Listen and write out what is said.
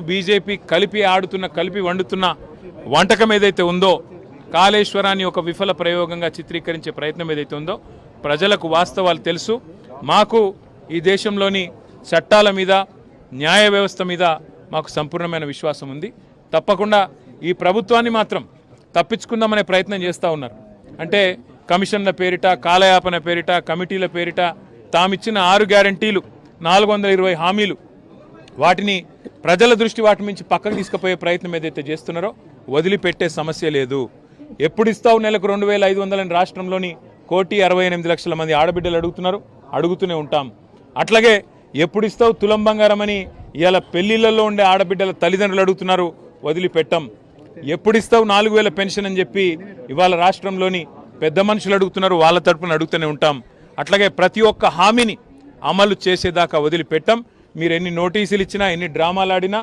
BJP కలిపి ఆడుతున్న కలిపి వండుతున్న వంటకం ఏదైతే ఉందో కాళేశ్వరాన్ని ఒక విఫల ప్రయోగంగా చిత్రీకరించే ప్రయత్నం ఏదైతే ఉందో ప్రజలకు వాస్తవాలు తెలుసు. మాకు ఈ దేశంలోని చట్టాల మీద న్యాయ వ్యవస్థ మీద మాకు సంపూర్ణమైన విశ్వాసం ఉంది. తప్పకుండా ఈ ప్రభుత్వాన్ని మాత్రం తప్పించుకుందామనే ప్రయత్నం చేస్తూ ఉన్నారు. అంటే కమిషన్ల పేరిట, కాలయాపన పేరిట, కమిటీల పేరిట తామిచ్చిన 6 గ్యారంటీలు, 420 హామీలు, వాటిని ప్రజల దృష్టి వాటి నుంచి పక్కకు తీసుకుపోయే ప్రయత్నం ఏదైతే చేస్తున్నారో వదిలిపెట్టే సమస్య లేదు. ఎప్పుడు ఇస్తావు నెలకు 2500 రాష్ట్రంలోని 1,68,00,000 మంది ఆడబిడ్డలు అడుగుతున్నారు, అడుగుతూనే ఉంటాం. అట్లాగే ఎప్పుడు ఇస్తావు తులం బంగారం అని ఇవాళ పెళ్లిళ్లలో ఉండే ఆడబిడ్డల తల్లిదండ్రులు అడుగుతున్నారు, వదిలిపెట్టాం. ఎప్పుడు ఇస్తావు 4,000 పెన్షన్ అని చెప్పి ఇవాళ రాష్ట్రంలోని పెద్ద మనుషులు అడుగుతున్నారు, వాళ్ళ తరపున అడుగుతూనే ఉంటాం. అట్లాగే ప్రతి ఒక్క హామీని అమలు చేసేదాకా వదిలిపెట్టాం. మీరు ఎన్ని నోటీసులు ఇచ్చినా, ఎన్ని డ్రామాలు ఆడినా,